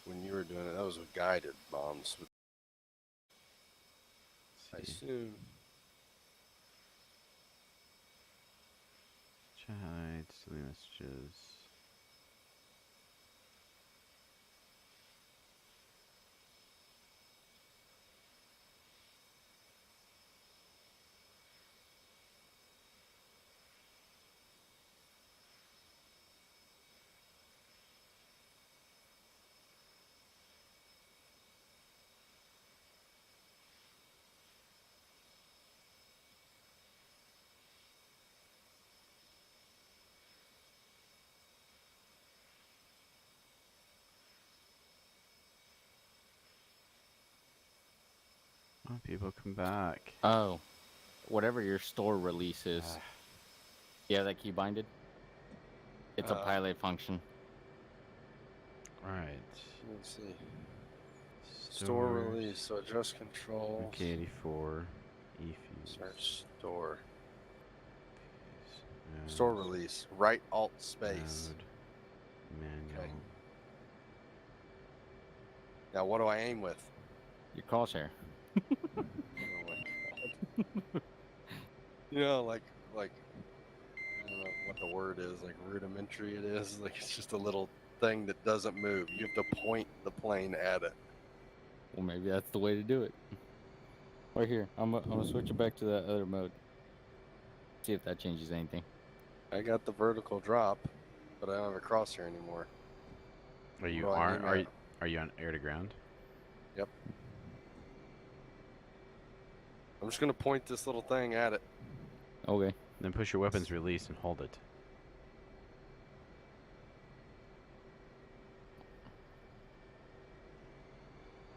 when you were doing it, that was with guided bombs. I Let's see. assume. Chat, silly messages. Oh, people come back. Oh, whatever your store release is. Yeah, that key binded. It's a pilot function. Alright. Let's see. Store release. So adjust controls. MK84. E-fuse. Start store. Node, Store release. Right alt space. Node, manual. Okay. Now what do I aim with? Your crosshair. Oh my god. You know, like I don't know what the word is, like rudimentary it is. Like it's just a little thing that doesn't move. You have to point the plane at it. Well, maybe that's the way to do it. Right here, I'm gonna switch it back to that other mode. See if that changes anything. I got the vertical drop, but I don't have a crosshair anymore. Are you What do I aim at? are you on air to ground? Yep. I'm just gonna point this little thing at it. Okay. Then push your weapons release and hold it.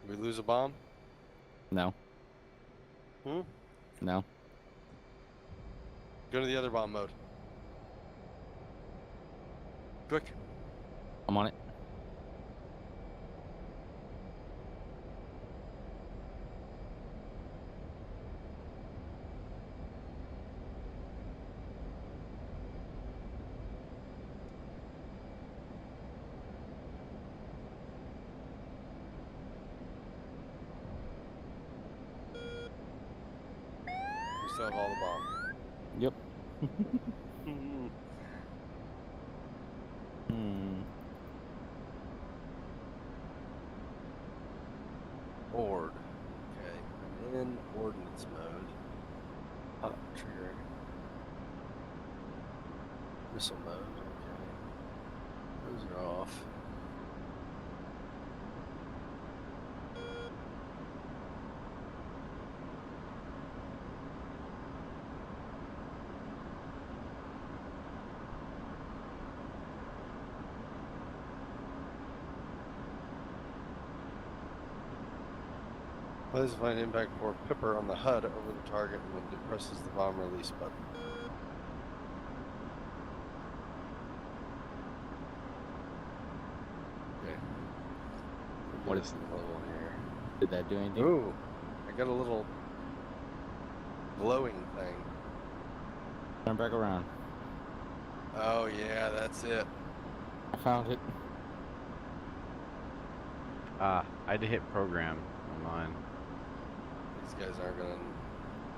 We lose a bomb? No. Hmm? No. Go to the other bomb mode. Quick. I'm on it. We still have all the bomb. Yep. Hmm. Ord. Okay. I'm in ordnance mode. Hot trigger. Missile mode. Okay. Those are off. Place find impact for Pipper on the HUD over the target when it presses the bomb release button. Okay. What What is is the level here? Did that do anything? Ooh, I got a little glowing thing. Turn back around. Oh yeah, that's it. I found it. I had to hit program on mine. These guys aren't gonna.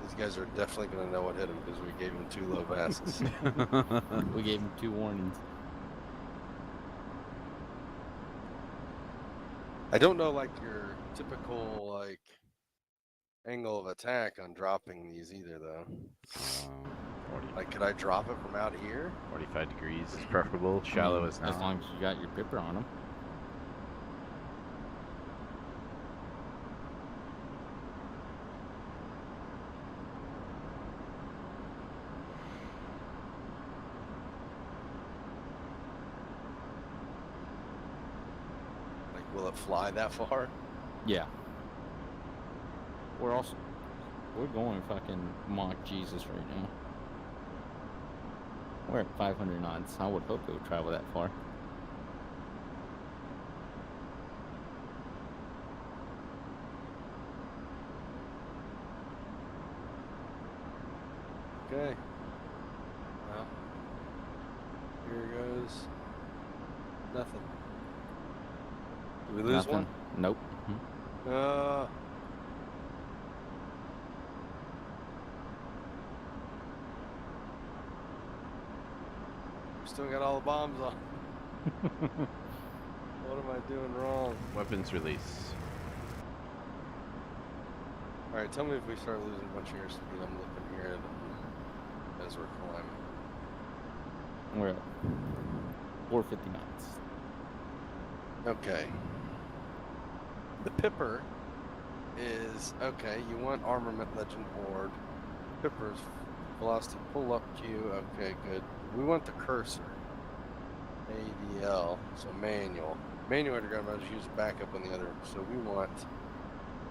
These guys are definitely gonna know what hit them because we gave them 2 low passes. We gave him 2 warnings. I don't know like your typical like angle of attack on dropping these either though. 40, Like could I drop it from out here? 45 degrees is preferable. Shallow is not. As long as you got your Pipper on him. Like will it fly that far? Yeah. We're going fucking mock Jesus right now. We're at 500 knots. I would hope it would travel that far. Okay. Well, here goes nothing. Did we lose Nothing. Nope. one? Still got all the bombs on. What am I doing wrong? Weapons release. Alright, tell me if we start losing a bunch of airspeed. I'm looking here as we're climbing. We're at 450 knots. Okay. The Pipper is, okay, you want Armament Legend Board. Pipper's velocity pull up Q, okay, good. We want the cursor. ADL, so manual. Manual underground mode is use backup on the other, so we want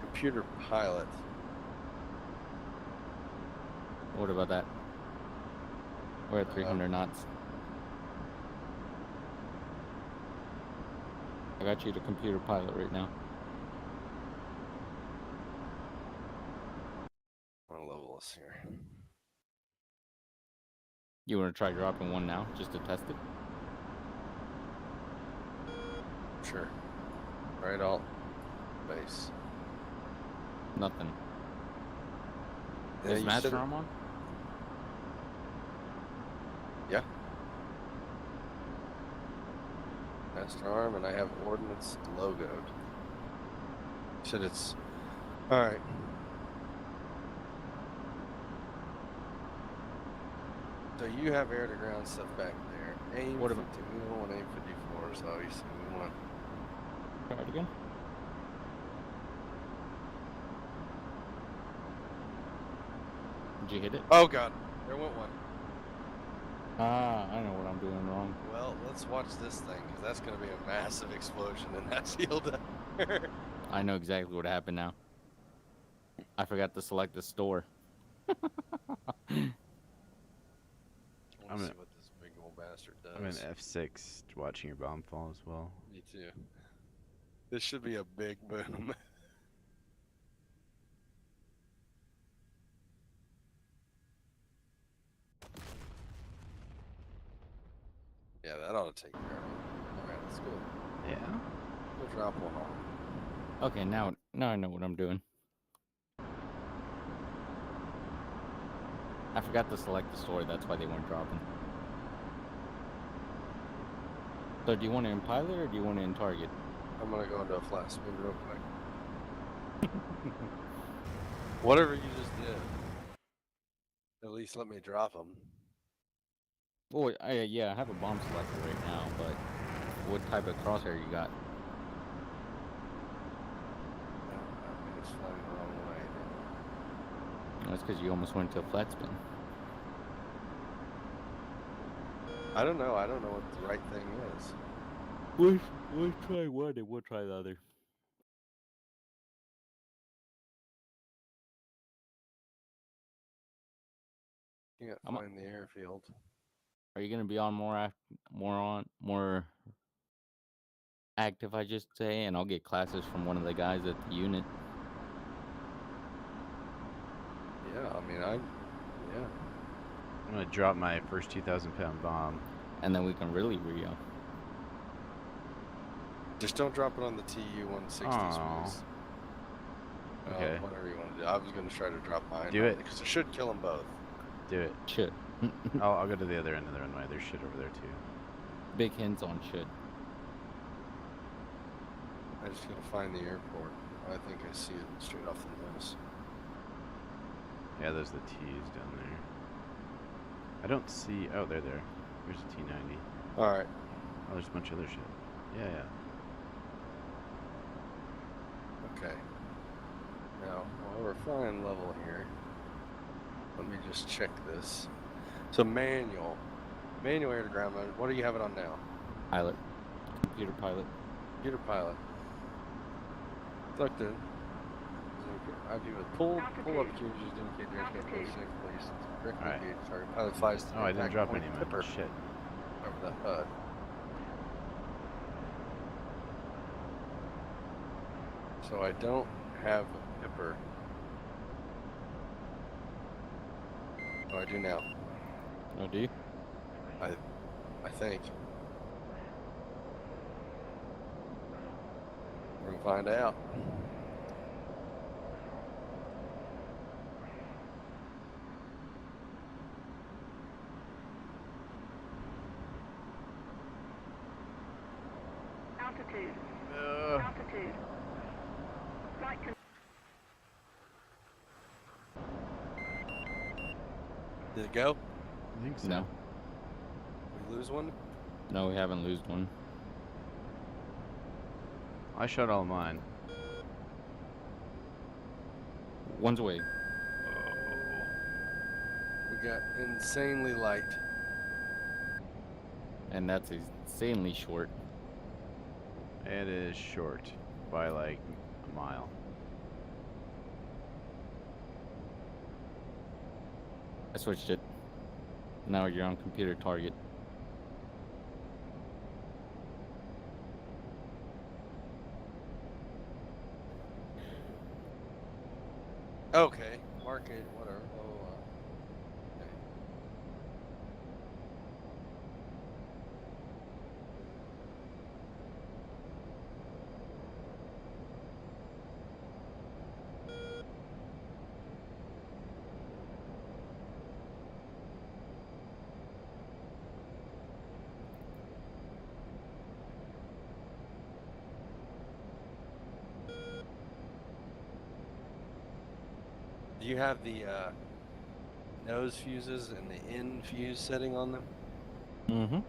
computer pilot. What about that? We're at 300 knots. I got you to computer pilot right now. I want to level this here. You want to try dropping one now, just to test it? Sure. Right alt. Base. Nothing. Yeah, Is you Master said- Arm on? Yeah. Master Arm, and I have Ordnance logoed. You said it's... Alright. So you have air-to-ground stuff back there. Aim What 50. about- We don't want aim 54, so obviously we want... Try it again. Did you hit it? Oh god, there went one. Ah, I know what I'm doing wrong. Well, let's watch this thing, because that's going to be a massive explosion in that field. I know exactly what happened now. I forgot to select the store. I want I'm to in- see what this big old bastard does. I'm in F6 watching your bomb fall as well. Me too. This should be a big boom. Yeah, that ought to take care of it. Alright, let's go. Yeah. We'll drop one off. Okay, now I know what I'm doing. I forgot to select the store, that's why they weren't dropping. So do you want it in pilot or do you want it in target? I'm gonna go into a flat spin real quick. Whatever you just did. At least let me drop them. Oh, yeah, I have a bomb selector right now, but what type of crosshair you got? I think it's flying the wrong way. That's because you almost went to a flat spin. I don't know. I don't know what the right thing is. We'll try one and we'll try the other. Can't I'm a- find the airfield. Are you gonna be on more active, I just say, and I'll get classes from one of the guys at the unit. Yeah, I mean, yeah. I'm gonna drop my first 2,000-pound bomb. And then we can really Rio. Just don't drop it on the TU-160s, Aw. please. Okay. Whatever you want to do. I was going to try to drop mine. Do it. Because it should kill them both. Do it. Shit. I'll go to the other end of the runway. There's shit over there too. Big hints on shit. I just got to find the airport. I think I see it straight off the nose. Yeah, there's the T's down there. I don't see. Oh, they're there. There's a T-90. All right. Oh, there's a bunch of other shit. Yeah, yeah. Okay. Now, while we're flying level here, let me just check this. So manual air to ground mode. What do you have it on now? Pilot. Computer pilot. Computer pilot. Plugged in. IP with pull up cues used to indicate the airspace code 6, please. Correctly Alright. engage target. Pilot flies to the Oh, I didn't impact drop point any of Pipper my shit. over the HUD. So I don't have a Pipper. Oh, I do now. Oh, do you? I think. We're gonna find out. Altitude. Ugh. Altitude. Flight Did it go? I think so. No. We lose one? No, we haven't lost one. I shot all mine. One's away. We got insanely light. And that's insanely short. It is short by like a mile. I switched it. Now you're on computer target. Okay. Mark it, whatever. Oh, okay. Do you have the nose fuses and the in fuse setting on them? Mm-hmm.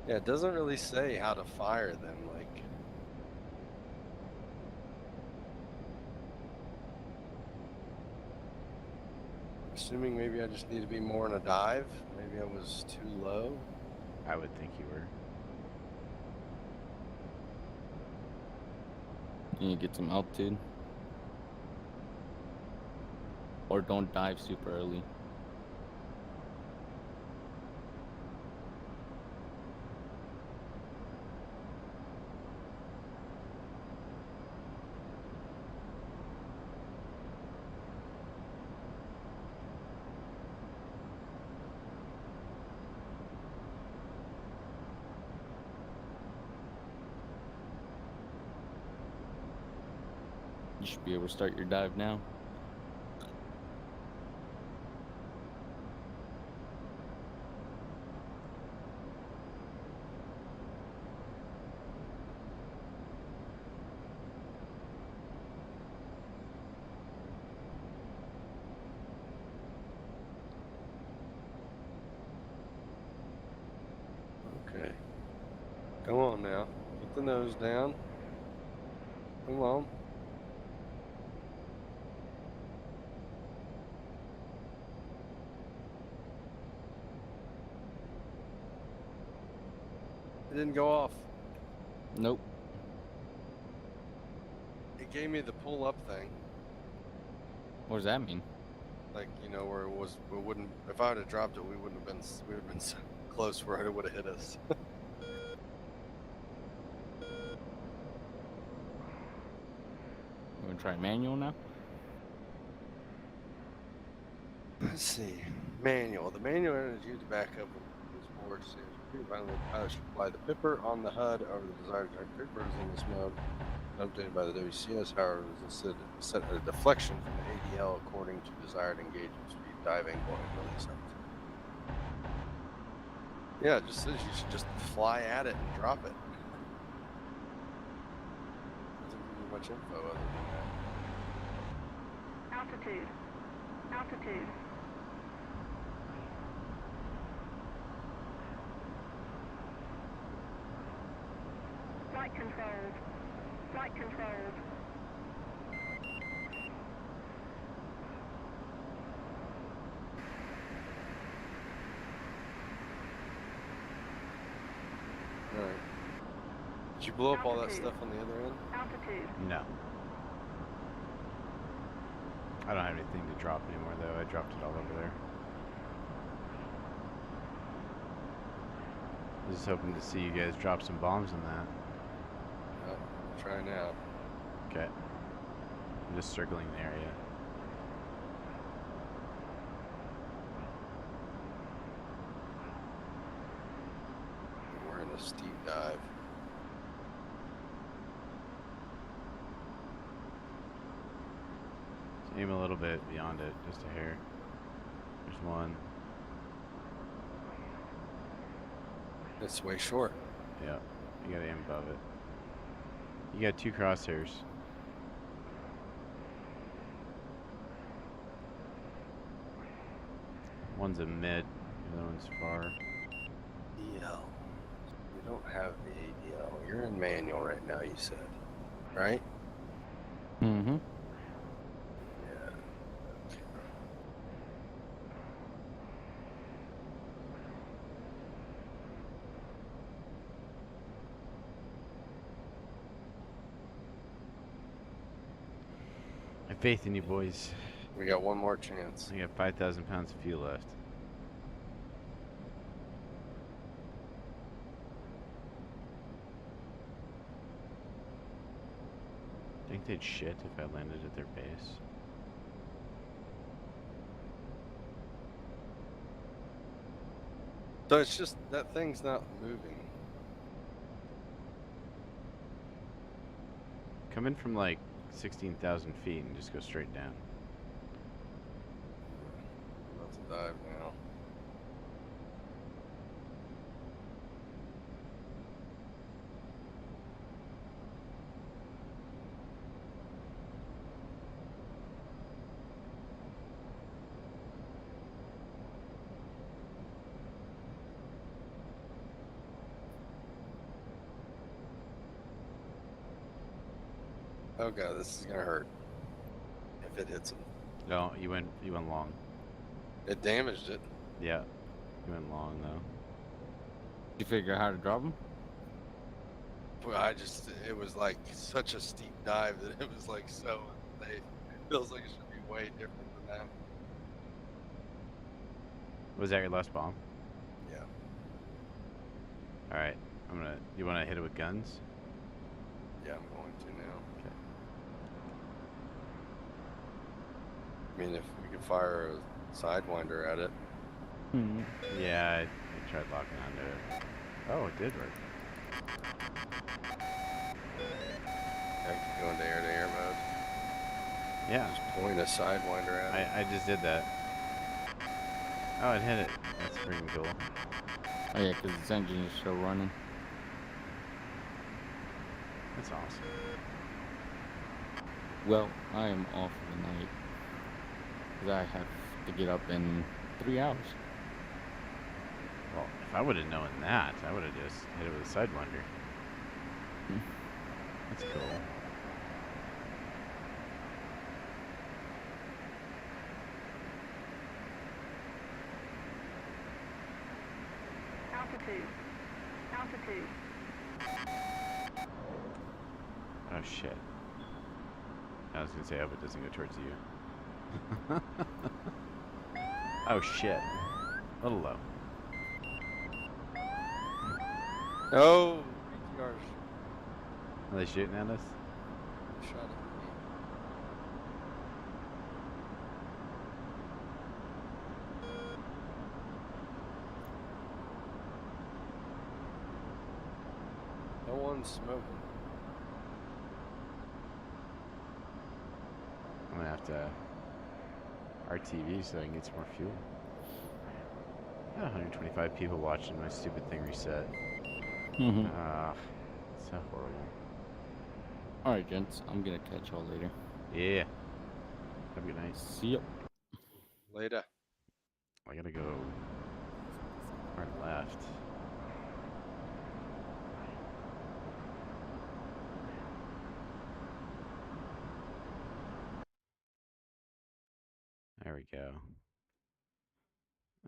Yeah, it doesn't really say how to fire them. Like, assuming maybe I just need to be more in a dive. Maybe I was too low. I would think you were. You need to get some altitude. Or don't dive super early. You should be able to start your dive now. Okay. Come on now. Put the nose down. Come on. It didn't go off. Nope. It gave me the pull up thing. What does that mean? Like, you know, where it wouldn't, if I would have dropped it, we would have been so close where it would have hit us. You want to try manual now? Let's see. Manual. The manual energy to back up is more safe. Finally, the pilot should apply the pipper on the HUD over the desired target. Pipper is in this mode. Updated by the WCS, however, is set a deflection from the ADL according to desired engagement speed, diving, point, release up. Yeah, it just says you should just fly at it and drop it. Doesn't give you much info other than that. altitude. Altitude. Flight controlled. Flight controlled. Alright. Did you blow up all that Altitude. stuff on the other end? Altitude. No. I don't have anything to drop anymore though. I dropped it all over there. I was just hoping to see you guys drop some bombs in that. No, try now. Okay. I'm just circling the area. We're in a steep dive. aim a little bit beyond it, just a hair. There's one. It's way short. Yeah, you gotta aim above it. You got 2 crosshairs. One's a mid, the other one's far. ADL. You don't have the ADL. You're in manual right now, you said. Right? Mm-hmm. Yeah. I have faith in you, boys. We got one more chance. I got 5,000 pounds of fuel left. Think they'd shit if I landed at their base. So it's just that thing's not moving. Come in from like 16,000 feet and just go straight down. I'm about to dive now. Oh god, this is gonna hurt. If it hits him. No, you went long. It damaged it. Yeah, you went long though. You figure out how to drop them? Well, it was like such a steep dive that it was like so unsafe. It feels like it should be way different than that. Was that your last bomb? Yeah. All right, you want to hit it with guns? Yeah, I'm going to now. Okay. I mean, if we could fire a sidewinder at it. Hmm. Yeah, I tried locking onto it. Oh, it did work. I could go into air-to-air mode. Yeah, Just point a sidewinder at it. I just did that. Oh, it hit it. That's freaking cool. Oh yeah, because its engine is still running. That's awesome. Well, I am off for the night. Because I have to get up in 3 hours. Well, if I would have known that, I would have just hit it with a sidewinder. That's cool. Altitude. Altitude. Oh shit. I was gonna say, I hope it doesn't go towards you. Oh shit. A little low. Oh, BTR's Are they shooting at us? shot at me. No one's smoking. I'm gonna have to RTV so I can get some more fuel. Yeah, 125 people watching my stupid thing reset. Mm-hmm. Ah, so horrible. Alright, gents. I'm going to catch y'all later. Yeah. Have a good night. See ya. Later. I gotta go hard left. There we go.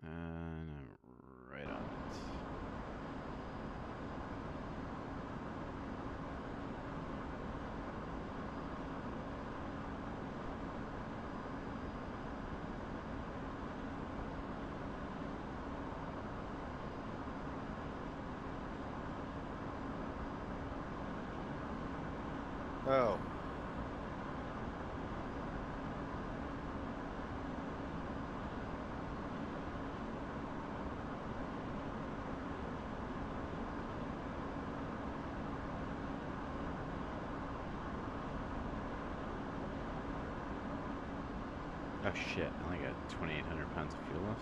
And I'm right on it. Oh. Oh shit, I only got 2,800 pounds of fuel left.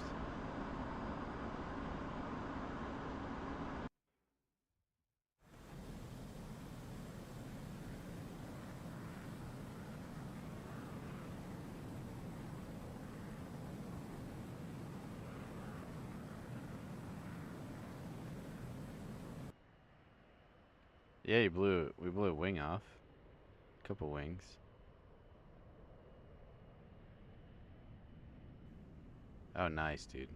Yeah, we blew a wing off. A couple wings. Oh, nice, dude.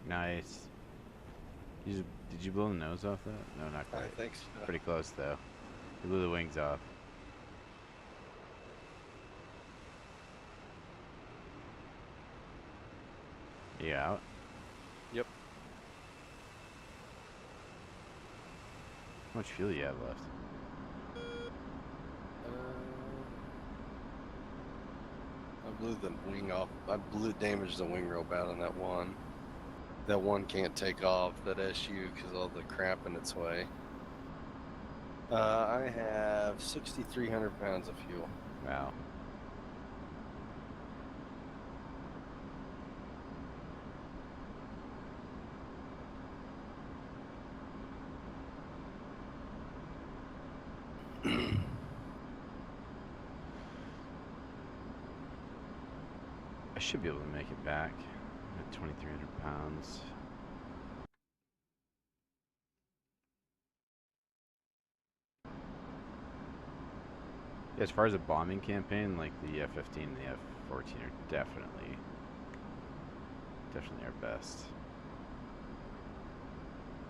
Nice. Did you blow the nose off that? No, not I quite. think so. Pretty close though. You blew the wings off. You out? Yep. How much fuel you have left? I blew the wing off. I damaged the wing real bad on that one. That one can't take off, that SU, because all the crap in its way. I have 6,300 pounds of fuel. Wow. I should be able to make it back at 2,300 pounds. Yeah, as far as a bombing campaign, like the F-15 and the F-14 are definitely our best.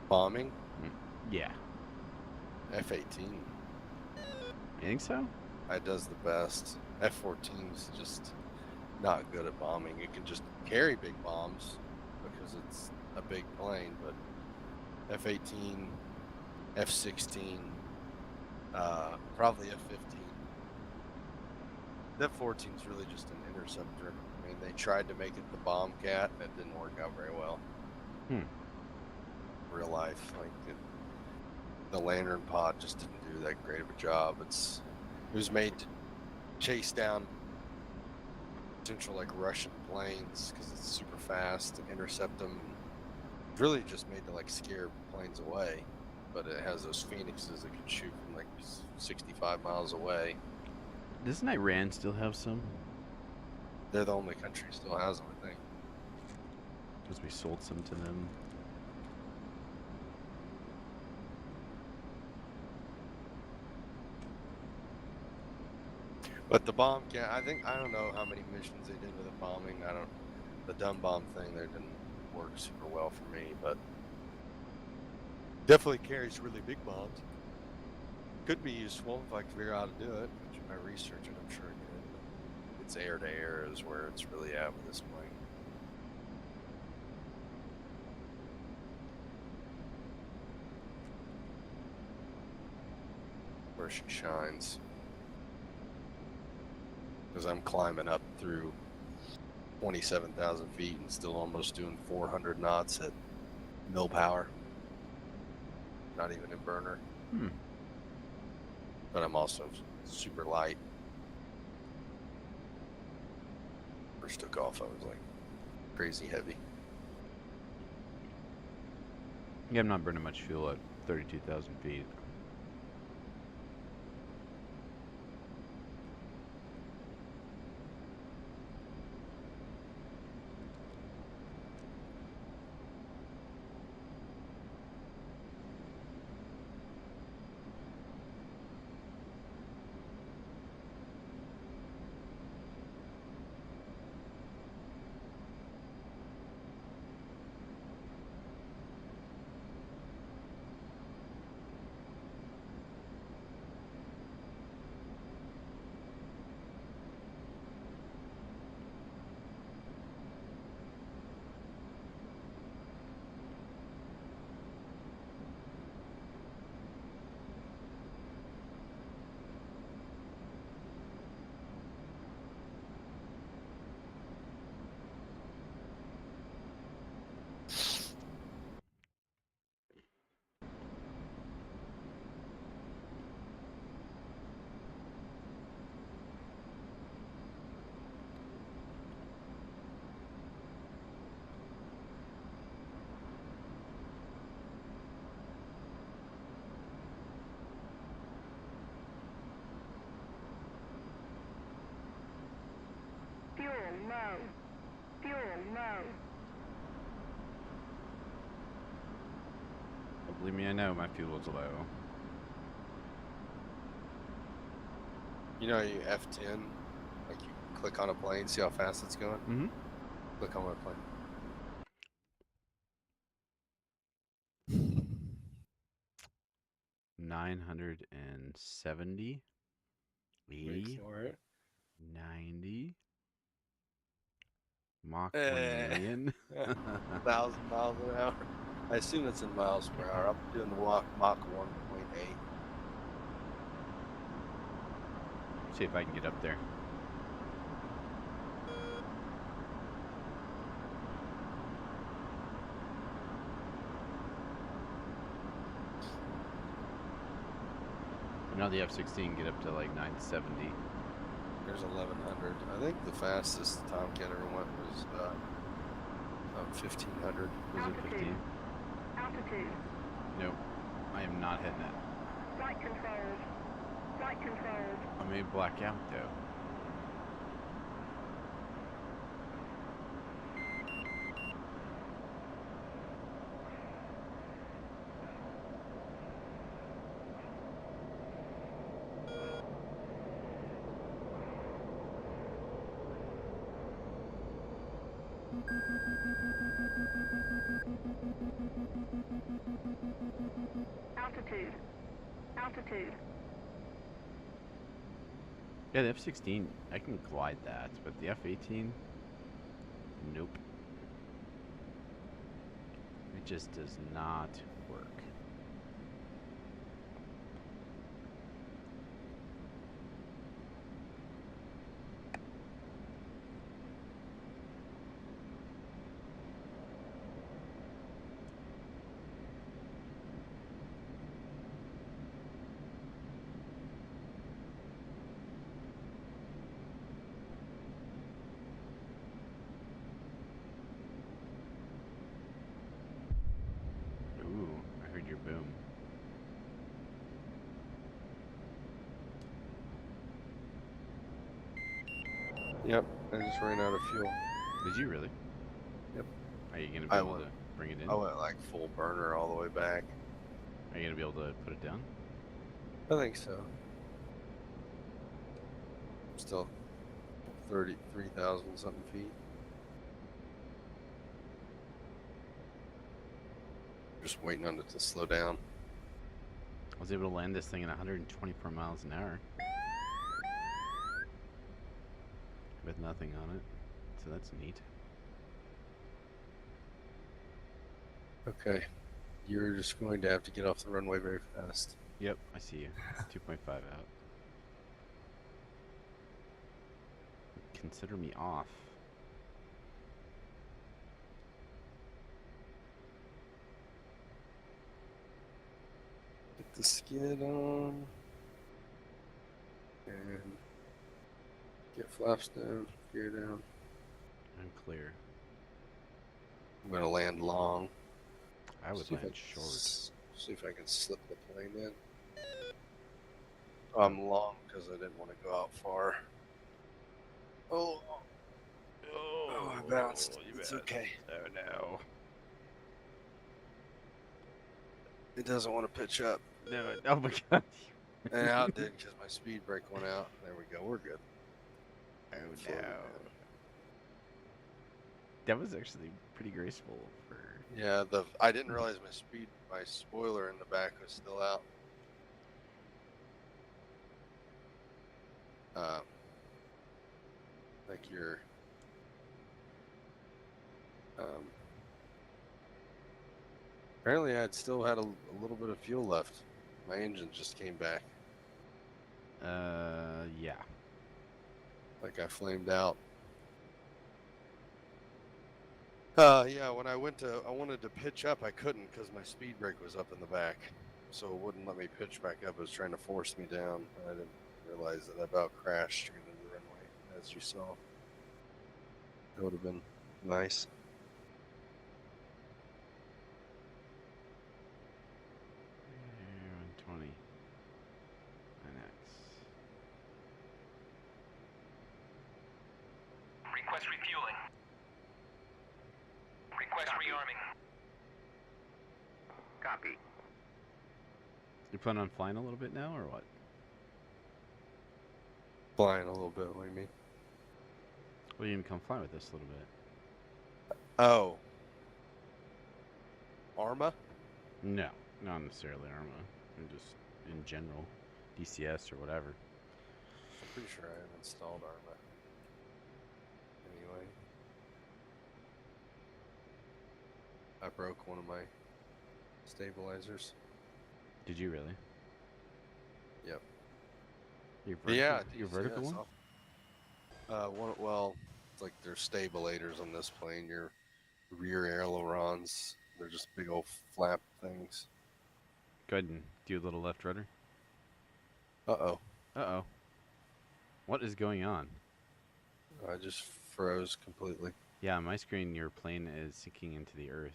Bombing? Yeah. F-18. You think so? It does the best. F-14 is just not good at bombing. It can just carry big bombs because it's a big plane, but F-18, F-16, probably F-15. The F-14 is really just an interceptor. I mean, they tried to make it the Bombcat, and it didn't work out very well. Real life, like the Lantern pod just didn't do that great of a job. It was made to chase down potential like Russian planes because it's super fast and intercept them. It's really just made to like scare planes away, but it has those Phoenixes that can shoot from like 65 miles away. Doesn't Iran still have some? They're the only country that still has them, I think. Because we sold some to them. But the Bombcat, I don't know how many missions they did with the bombing. The dumb bomb thing there didn't work super well for me, but definitely carries really big bombs. Could be useful if I could figure out how to do it, which if I research it, I'm sure I could. But it's air to air is where it's really at with this plane. Where she shines. Because I'm climbing up through 27,000 feet and still almost doing 400 knots at mill power. Not even in burner. But I'm also super light. First took off, I was like crazy heavy. Yeah, I'm not burning much fuel at 32,000 feet. Believe me, I know my fuel's low. You know, you F10, like you click on a plane, see how fast it's going? Mm-hmm. Click on my plane. 970, Wait 80, for it. 90, Mach 1 Eh. million. 1,000 miles an hour. I assume it's in miles per hour. I'm doing the Mach 1.8. See if I can get up there. But now the F-16 can get up to like 970. There's 1,100. I think the fastest Tomcat ever went was 1,500. Was it 15? Altitude. Nope. I am not hitting it. Flight controls. Flight controls. I may black out though. Altitude. Altitude. Yeah, the F-16, I can glide that, but the F-18, nope. It just does not work. Ooh, I heard your boom. Yep, I just ran out of fuel. Did you really? Yep. Are you gonna be I able went- to bring it in? I went like full burner all the way back. Are you gonna be able to put it down? I think so. Still 33,000 something feet. Just waiting on it to slow down. I was able to land this thing at 124 miles an hour. With nothing on it. So that's neat. Okay. You're just going to have to get off the runway very fast. Yep, I see you. 2.5 out. Consider me off. Get the skid on. And get flaps down, gear down. I'm clear. I'm going to land long. I would See if land I- short. See if I can slip the plane in. I'm long because I didn't want to go out far. Oh, I bounced. It's okay. Oh no. It doesn't want to pitch up. No, oh my god. And now it did because my speed brake went out. There we go. We're good. Oh Floating no. down. That was actually pretty graceful for. Yeah, I didn't realize my spoiler in the back was still out. Like your apparently I'd still had a little bit of fuel left. My engine just came back. Yeah. Like I flamed out. Yeah, when I wanted to pitch up, I couldn't because my speed brake was up in the back. So it wouldn't let me pitch back up. It was trying to force me down. I didn't realize that I about crashed straight into the runway, as you saw. That would have been nice. Air 120. 9X. Request refueling. Request rearming. Copy. You plan on flying a little bit now, or what? Flying a little bit, what do you mean? Well, you can come fly with us a little bit. Oh. Arma? No, not necessarily Arma. Just in general, DCS or whatever. I'm pretty sure I have installed Arma. Anyway. I broke one of my stabilizers. Did you really? Yep. Your vertical, Yeah, your vertical DCS, one? well, it's like there's stabilators on this plane. Your rear ailerons, they're just big old flap things. Go ahead and do a little left rudder. Uh-oh. Uh-oh. What is going on? I just froze completely. Yeah, on my screen, your plane is sinking into the earth.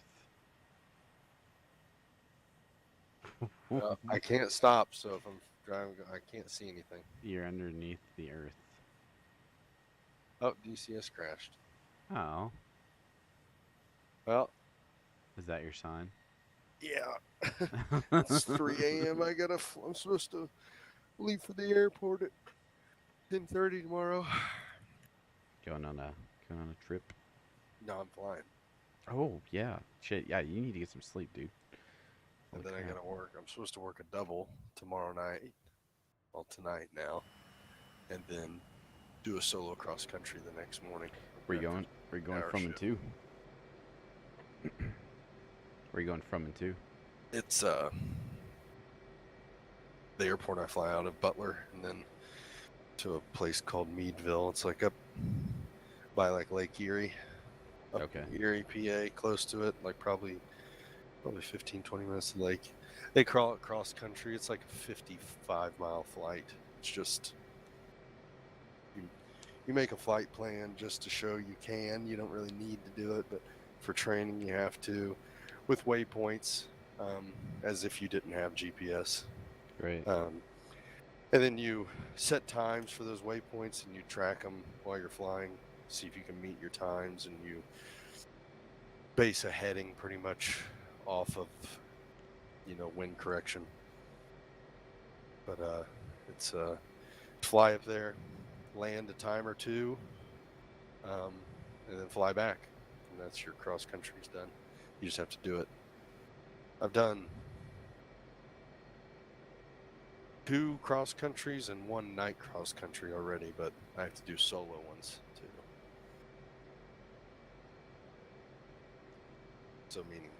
I can't stop, so if I'm driving, I can't see anything. You're underneath the earth. Oh, DCS crashed. Oh, Well, is that your sign? yeah. It's 3 a.m. I'm supposed to leave for the airport at 10:30 tomorrow. Going on a trip. No, I'm flying. Oh yeah, shit. Yeah, you need to get some sleep, dude. And Holy then I crap. gotta work. I'm supposed to work a double tomorrow night. Well, tonight now. And then do a solo cross country the next morning. Where you going? Where you going hour from and shift. to? Where you going from and to? It's the airport I fly out of, Butler, and then to a place called Meadville. It's like up by like Lake Erie. Up Okay. Erie, PA, close to it, like probably 15, 20 minutes to the lake. They call it cross country. It's like a 55-mile flight. It's just you make a flight plan just to show you can. You don't really need to do it, but for training you have to, with waypoints, as if you didn't have GPS. Great. And then you set times for those waypoints and you track them while you're flying, see if you can meet your times, and you base a heading pretty much off of, wind correction. But it's fly up there, land a time or two, and then fly back. And that's your cross country's done. You just have to do it. I've done 2 cross countries and 1 night cross country already, but I have to do solo ones too. So meaning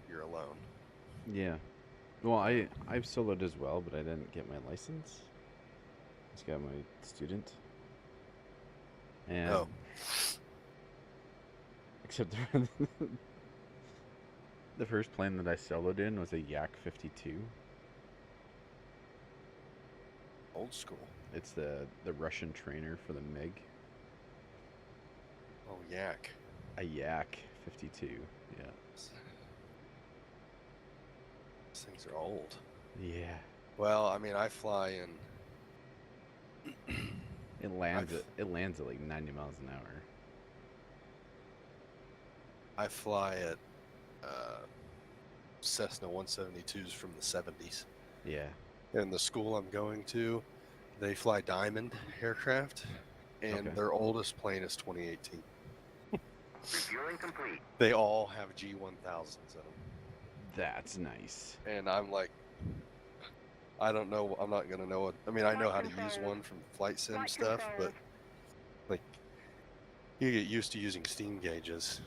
you're alone. Yeah. Well, I've soloed as well, but I didn't get my license. Just got my student. And Oh. except the first plane that I soloed in was a Yak 52. Old school. It's the Russian trainer for the MiG. Oh, Yak. A Yak 52. Yeah. These things are old. Yeah. Well, I mean, I fly in. It lands at like 90 miles an hour. I fly at Cessna 172s from the 70s. Yeah. And the school I'm going to, they fly Diamond aircraft, and Okay. their oldest plane is 2018. Refueling complete. They all have G1000s in them. That's nice. And I'm like, I don't know. I'm not going to know it. I mean, I know how to use one from flight sim Flight stuff, controls. but like, you get used to using steam gauges,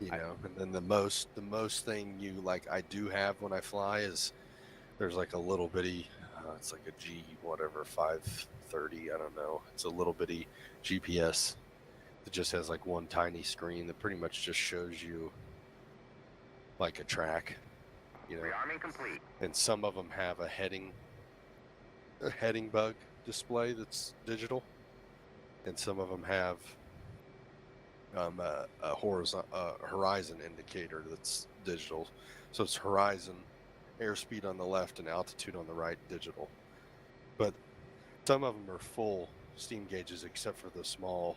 and then the most thing you like I do have when I fly is there's like a little bitty, it's like a G whatever 530, I don't know. It's a little bitty GPS that just has like one tiny screen that pretty much just shows you like a track, Rearming complete. and some of them have a heading bug display that's digital, and some of them have a horizon indicator that's digital. So it's horizon, airspeed on the left, and altitude on the right, digital. But some of them are full steam gauges, except for the small,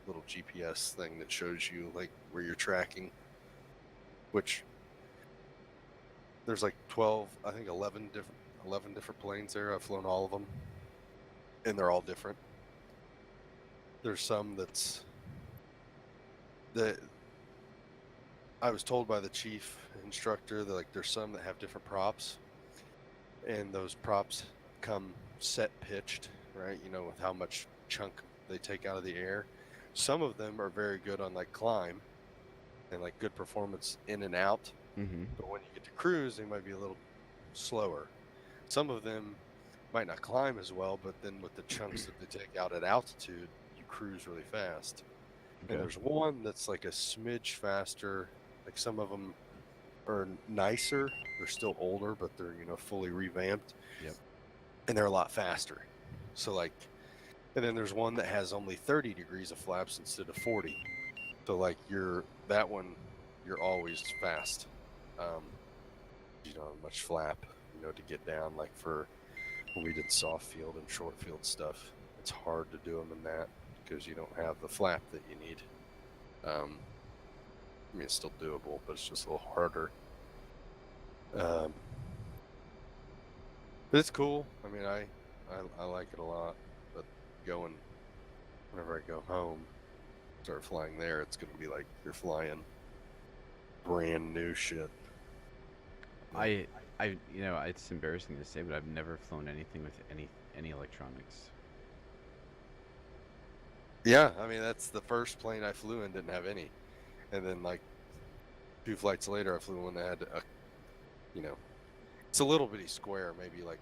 little GPS thing that shows you like where you're tracking, which there's like 12, I think 11 different planes there. I've flown all of them, and they're all different. There's some that I was told by the chief instructor that like there's some that have different props, and those props come set pitched, right? You know, with how much chunk they take out of the air. Some of them are very good on like climb and like good performance in and out, Mm-hmm. but when you get to cruise, they might be a little slower. Some of them might not climb as well, but then with the chunks that they take out at altitude, you cruise really fast. Okay. And there's one that's like a smidge faster. Like some of them are nicer. They're still older, but they're, you know, fully revamped. Yep. And they're a lot faster. So like, and then there's one that has only 30 degrees of flaps instead of 40. So like that one, you're always fast. You don't have much flap, you know, to get down. Like for when we did soft field and short field stuff, it's hard to do them in that because you don't have the flap that you need. I mean, it's still doable, but it's just a little harder. But it's cool. I mean, I like it a lot. But whenever I go home, start flying there, it's gonna be like you're flying brand new shit. I, you know, it's embarrassing to say, but I've never flown anything with any electronics. Yeah, I mean that's the first plane I flew in didn't have any, and then like 2 flights later I flew one that had you know, it's a little bitty square, maybe like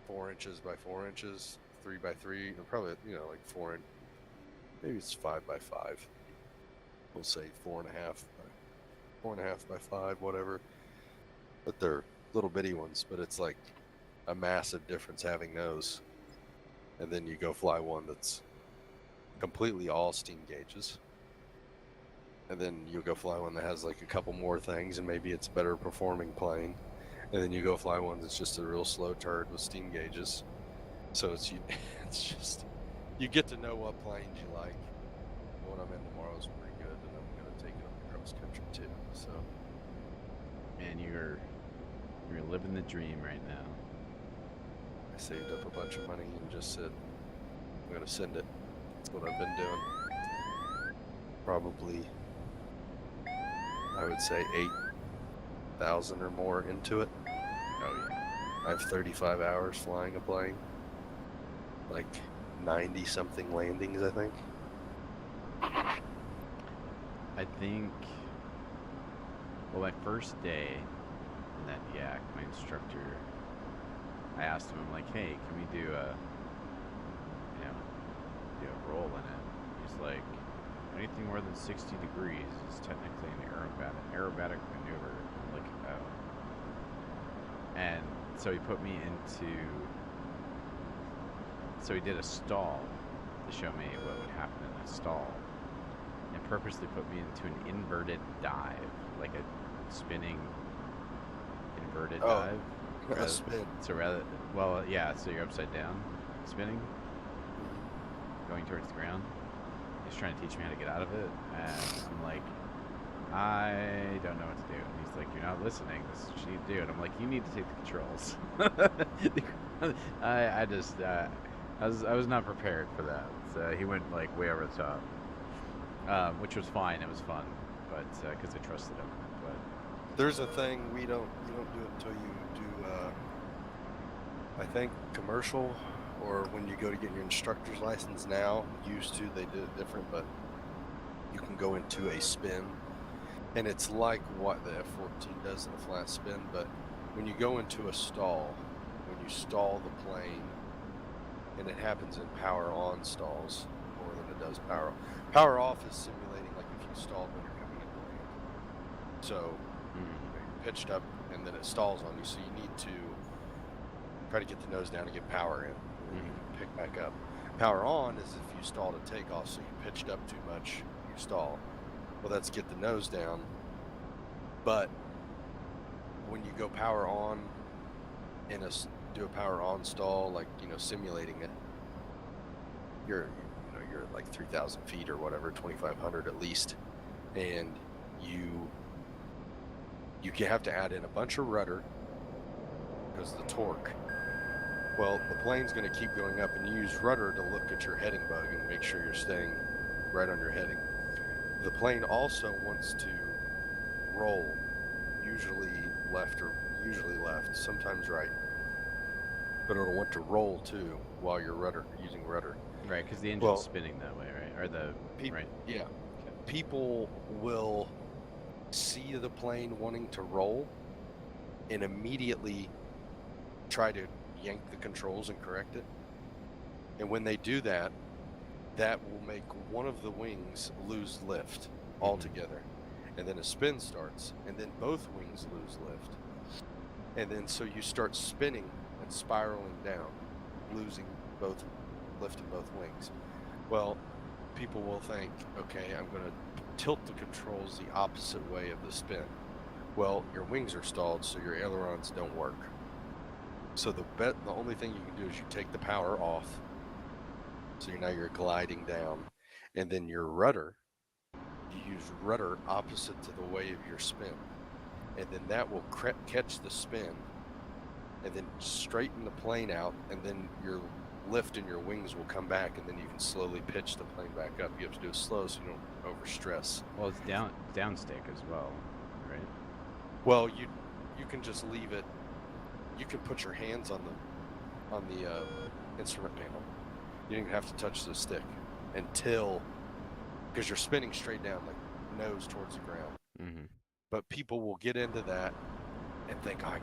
4 inches by 4 inches, 3 by 3, or probably, you know, like maybe it's 5 by 5. We'll say 4.5 by 5, whatever. But they're little bitty ones, but it's like a massive difference having those, and then you go fly one that's completely all steam gauges, and then you go fly one that has like a couple more things, and maybe it's a better performing plane, and then you go fly one that's just a real slow turd with steam gauges. So it's just you get to know what planes you like. The one I'm in tomorrow is pretty good, and I'm gonna take it up cross country too. So Man, you're living the dream right now. I saved up a bunch of money and just said I'm gonna send it. That's what I've been doing. Probably, I would say 8,000 or more into it. Oh yeah. I have 35 hours flying a plane, like 90 something landings, I think. I think. Well, my first day in that yak, my instructor, I asked him, I'm like, hey, can we do a roll in it? He's like, anything more than 60 degrees is technically an aerobatic maneuver. I'm like, oh. And so he put me so he did a stall to show me what would happen in a stall, and purposely put me into an inverted dive, like a spinning inverted dive. A spin. So so you're upside down, spinning, going towards the ground. He's trying to teach me how to get out of it, and I'm like, I don't know what to do. And he's like, you're not listening. This is what you need to do. And I'm like, you need to take the controls. I was not prepared for that. So he went like way over the top, which was fine. It was fun, but because I trusted him. But There's a thing you don't do it until you do, I think commercial, or when you go to get your instructor's license now. Used to, they did it different, but you can go into a spin, and it's like what the F-14 does in a flat spin, but when you go into a stall, when you stall the plane, and it happens in power on stalls more than it does power off is simulating like if you stalled when you're coming into land. So you're pitched up and then it stalls on you, so you need to try to get the nose down to get power in, and then you can pick back up. Power on is if you stall to take off, so you pitched up too much, you stall. Well, that's get the nose down. But when you go power on do a power on stall, like, you know, simulating it, you're like 3,000 feet or whatever, 2,500 at least, and You have to add in a bunch of rudder because the torque. Well, the plane's going to keep going up, and you use rudder to look at your heading bug and make sure you're staying right on your heading. The plane also wants to roll, usually left, sometimes right. But it'll want to roll too while you're using rudder. Right, because the engine's spinning that way, right? Or the right. Yeah. People will see the plane wanting to roll and immediately try to yank the controls and correct it. And when they do that, that will make one of the wings lose lift altogether. And then a spin starts, and then both wings lose lift. And then so you start spinning and spiraling down, losing both lift in both wings. Well, people will think, okay, I'm going to tilt the controls the opposite way of the spin. Well, your wings are stalled, so your ailerons don't work. So the only thing you can do is you take the power off. So now you're gliding down, and then your rudder, you use rudder opposite to the way of your spin, and then that will catch the spin, and then straighten the plane out, and then your lift and your wings will come back, and then you can slowly pitch the plane back up. You have to do it slow so you don't overstress. Well, it's down stick as well, right? Well, you can just leave it. You can put your hands on the instrument panel. You don't even have to touch the stick because you're spinning straight down, like nose towards the ground. Mm-hmm. But people will get into that and think, oh, I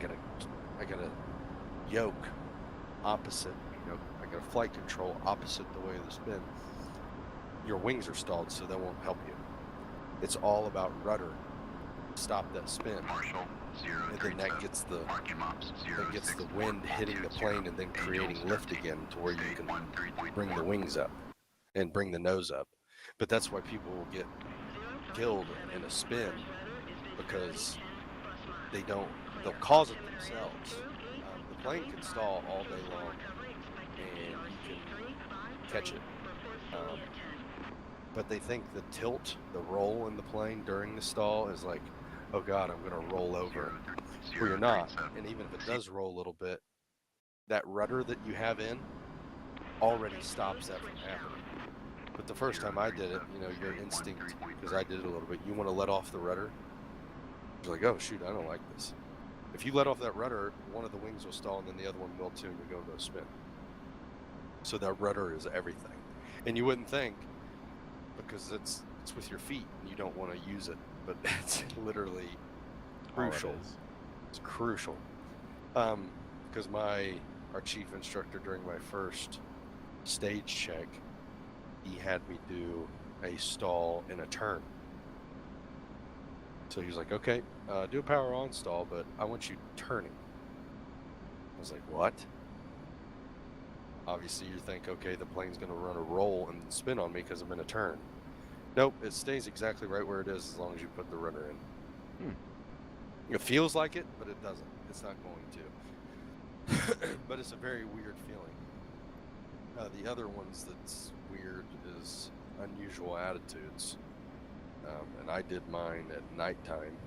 gotta yoke opposite. I got a flight control opposite the way of the spin. Your wings are stalled, so that won't help you. It's all about rudder. Stop that spin. Marshall, And then that gets the wind hitting the plane and then creating lift again to where you can bring the wings up and bring the nose up. But that's why people will get killed in a spin, because they'll cause it themselves. The plane can stall all day long and you can catch it. But they think the tilt, the roll in the plane during the stall is like, oh God, I'm going to roll over. Well, you're not. And even if it does roll a little bit, that rudder that you have in already stops that from happening. But the first time I did it, your instinct, because I did it a little bit, you want to let off the rudder. You're like, oh shoot, I don't like this. If you let off that rudder, one of the wings will stall and then the other one will too, and you go to spin. So that rudder is everything. And you wouldn't think, because it's with your feet and you don't want to use it, but it's literally crucial. It's crucial. Because our chief instructor during my first stage check, he had me do a stall in a turn. So he was like, okay, do a power on stall, but I want you turning. I was like, what? Obviously you think, okay, the plane's going to run a roll and spin on me because I'm in a turn. Nope, it stays exactly right where it is as long as you put the rudder in. It feels like it, but it doesn't. It's not going to. But it's a very weird feeling. The other ones that's weird is unusual attitudes. And I did mine at nighttime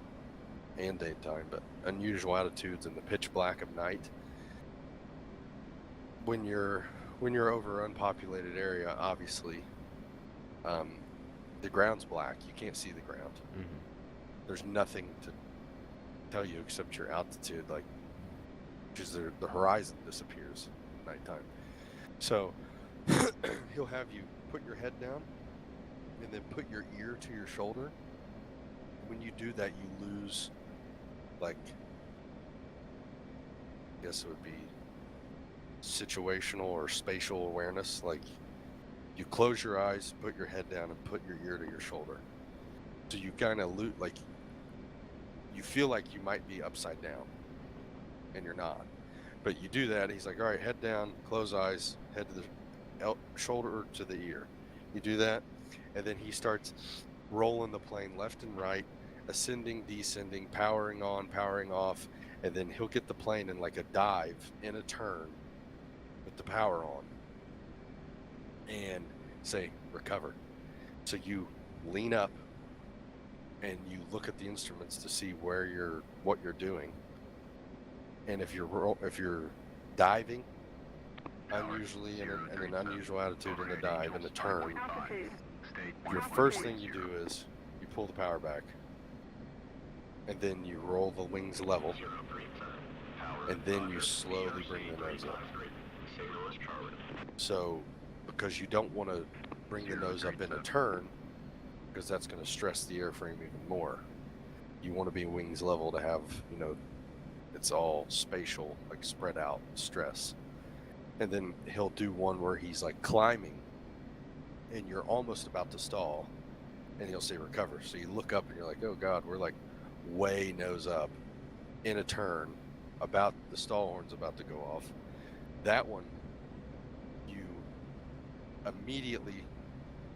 and daytime, but unusual attitudes in the pitch black of night. When you're over an unpopulated area, obviously, the ground's black. You can't see the ground. Mm-hmm. There's nothing to tell you except your altitude, like, because the horizon disappears at nighttime. So he'll have you put your head down and then put your ear to your shoulder. When you do that, you lose, like, I guess it would be situational or spatial awareness. Like, you close your eyes, put your head down, and put your ear to your shoulder. So you kind of like, you feel like you might be upside down, and you're not. But you do that, he's like, all right, head down, close eyes, head to the shoulder to the ear. You do that, and then he starts rolling the plane left and right, ascending, descending, powering on, powering off, and then he'll get the plane in like a dive in a turn with the power on and say recover. So you lean up and you look at the instruments to see what you're doing. And if you're diving unusually in an unusual attitude in a dive in a turn, Altitude. your first thing you do is you pull the power back, and then you roll the wings level, and then you slowly bring the nose up. So, because you don't want to bring the nose up in a turn, because that's going to stress the airframe even more. You want to be wings level to have, it's all spatial, like spread out stress. And then he'll do one where he's like climbing, and you're almost about to stall, and he'll say recover. So you look up and you're like, oh God, we're like way nose up in a turn, about the stall horn's about to go off. That one, you immediately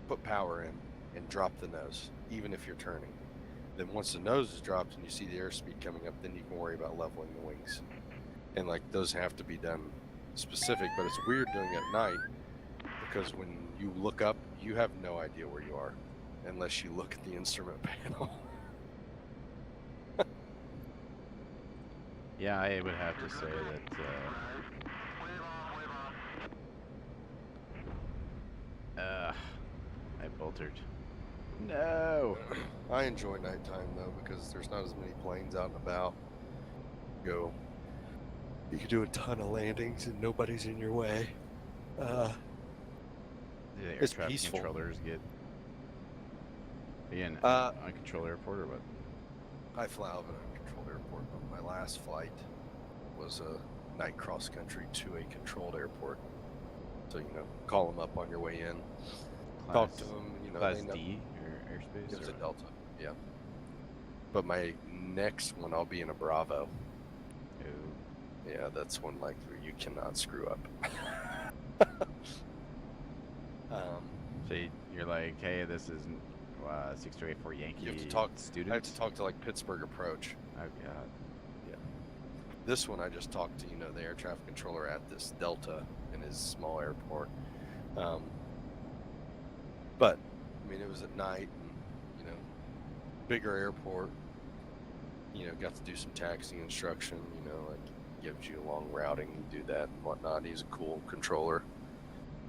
put power in and drop the nose, even if you're turning. Then once the nose is dropped and you see the airspeed coming up, then you can worry about leveling the wings. And like those have to be done specific, but it's weird doing it at night because when you look up, you have no idea where you are unless you look at the instrument panel. Yeah, I would have to say that I boltered. No. I enjoy nighttime though because there's not as many planes out and about. You can do a ton of landings and nobody's in your way. Do the air It's traffic peaceful. controllers get an uncontrolled airport or what? I fly out of an uncontrolled airport, but my last flight was a night cross country to a controlled airport. So call them up on your way in, talk to them. Class they know. D or airspace? It was a or- Delta, yeah. But my next one, I'll be in a Bravo. Ooh. Yeah, that's one like where you cannot screw up. So you're like, hey, this is 6284 Yankee You have to talk. student. I have to talk to like Pittsburgh approach. Oh god. This one I just talked to the air traffic controller at this Delta in his small airport. But I mean it was at night and bigger airport. Got to do some taxi instruction. Like gives you a long routing, you do that and whatnot. He's a cool controller.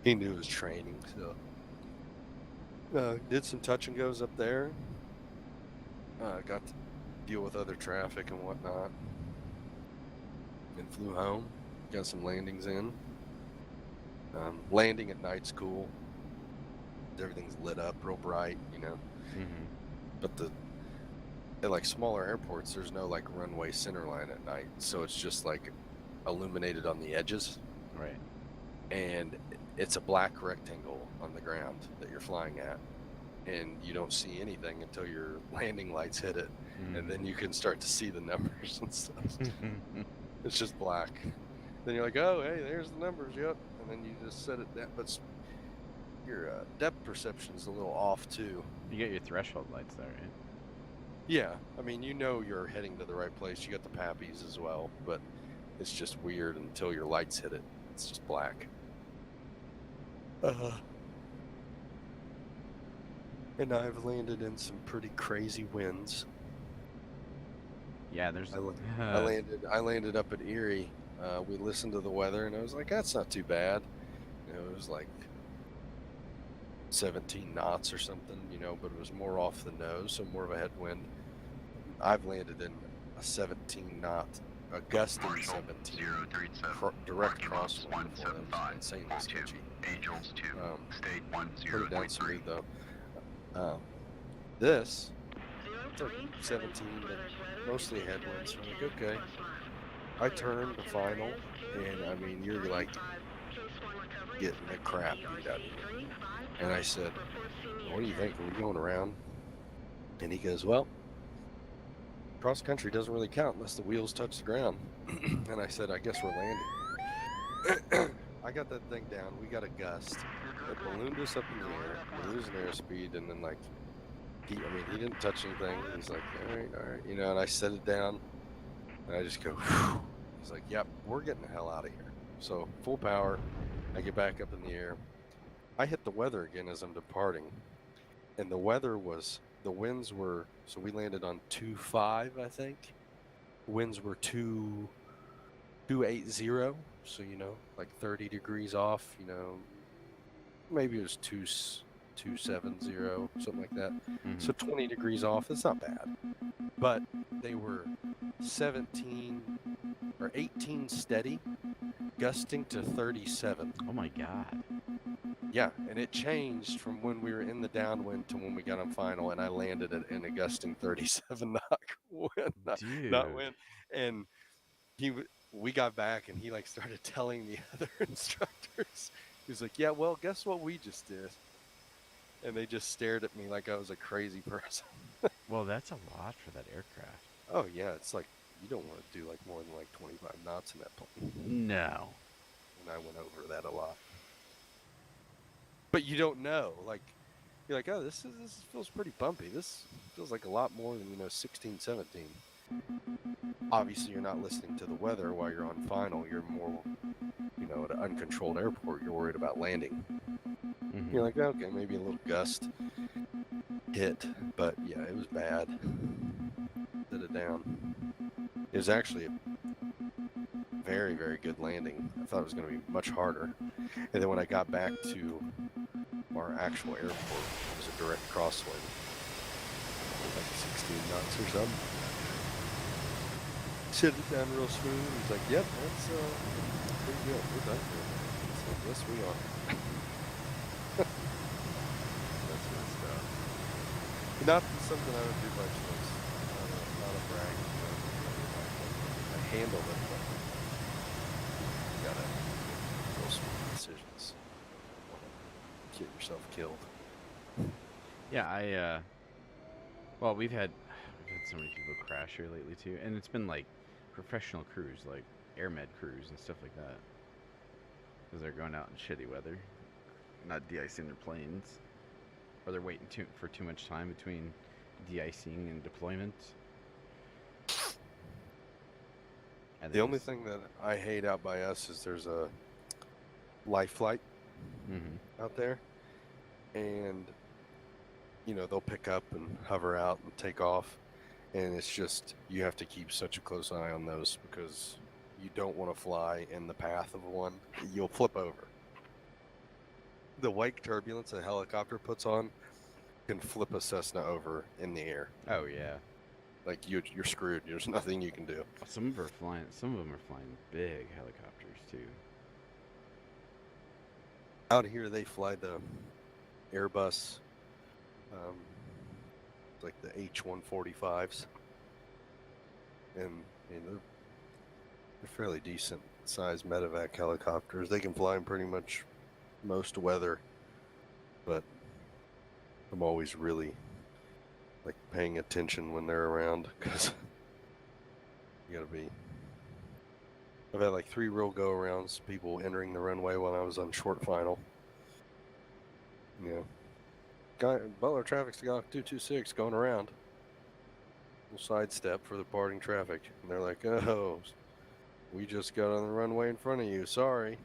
He knew his training, so did some touch and goes up there. Got to deal with other traffic and whatnot. And flew home. Got some landings in. Landing at night's cool. Everything's lit up real bright, Mm-hmm. But at like smaller airports, there's no like runway center line at night, so it's just like illuminated on the edges, Right. and it's a black rectangle on the ground that you're flying at, and you don't see anything until your landing lights hit it, and then you can start to see the numbers and stuff. It's just black. Then you're like, oh, hey, there's the numbers, yep. And then you just set it down. But your depth perception is a little off, too. You get your threshold lights there, right? Yeah, I mean, you're heading to the right place. You got the pappies as well, but it's just weird until your lights hit it. It's just black. And I've landed in some pretty crazy winds. Yeah, there's. I landed up at Erie. We listened to the weather, and I was like, that's not too bad. It was like 17 knots or something, but it was more off the nose, so more of a headwind. I've landed in a 17 knot, a gusting 17 direct crosswind before. That was insanely sketchy. Angels 2, state Pretty down 1023. smooth though. This, it's like 17, but mostly headwinds. So I'm like, okay. I turned the final, and I mean, you're like getting the crap beat out of you. And I said, what do you think? Are we going around? And he goes, well, cross country doesn't really count unless the wheels touch the ground. And I said, I guess we're landing. I got that thing down. We got a gust. It ballooned us up in the air. We're losing airspeed. And then, like, he didn't touch anything. He's like, all right. And I set it down. And I just go, whew. He's like, yep, we're getting the hell out of here. So, full power. I get back up in the air. I hit the weather again as I'm departing. And the weather was the winds were, so we landed on 2.5, I think. Winds were 280, so like 30 degrees off, maybe it was 270, something like that. So 20 degrees off, it's not bad. But they were 17 or 18 steady, gusting to 37. Oh my god. Yeah, and it changed from when we were in the downwind to when we got on final, and I landed at in a gusting 37 knock wind, Dude. not wind. And we got back, and he like started telling the other instructors. He was like, "Yeah, well, guess what we just did?" And they just stared at me like I was a crazy person. Well, that's a lot for that aircraft. Oh yeah, it's like you don't want to do like more than like 25 knots in that plane. No. And I went over that a lot. But you don't know, like you're like, oh, this feels pretty bumpy. This feels like a lot more than 16, 17. Obviously, you're not listening to the weather while you're on final. You're more, at an uncontrolled airport. You're worried about landing. You're like, okay, maybe a little gust hit, but yeah, it was bad. Set it down. It was actually a very, very good landing. I thought it was going to be much harder. And then when I got back to our actual airport, it was a direct crosswind, like 16 knots or something. Set it down real smooth. He's like, "Yep, that's pretty good. We're done here." I said, "Yes, we are." That's good stuff. Not something I would do by choice. Not a brag. I handle it, but you gotta make real smooth decisions. Get yourself killed. Yeah, well, we've had so many people crash here lately too, and it's been like professional crews, like air med crews and stuff like that, because they're going out in shitty weather, not de-icing their planes, or they're waiting for too much time between de-icing and deployment. And The only thing that I hate out by us is there's a life flight out there, and they'll pick up and hover out and take off, and it's just you have to keep such a close eye on those because you don't want to fly in the path of one. You'll flip over. The wake turbulence a helicopter puts on can flip a Cessna over in the air. Oh yeah. Like you're screwed. There's nothing you can do. Some of them are flying big helicopters too. Out here they fly the Airbus, like the H-145s, and they're fairly decent sized medevac helicopters. They can fly in pretty much most weather, but I'm always really like paying attention when they're around because you gotta be. I've had like 3 real go-arounds, people entering the runway when I was on short final. Butler traffic's got 226 going around. We'll sidestep for the departing traffic. And they're like, "Oh, we just got on the runway in front of you. Sorry."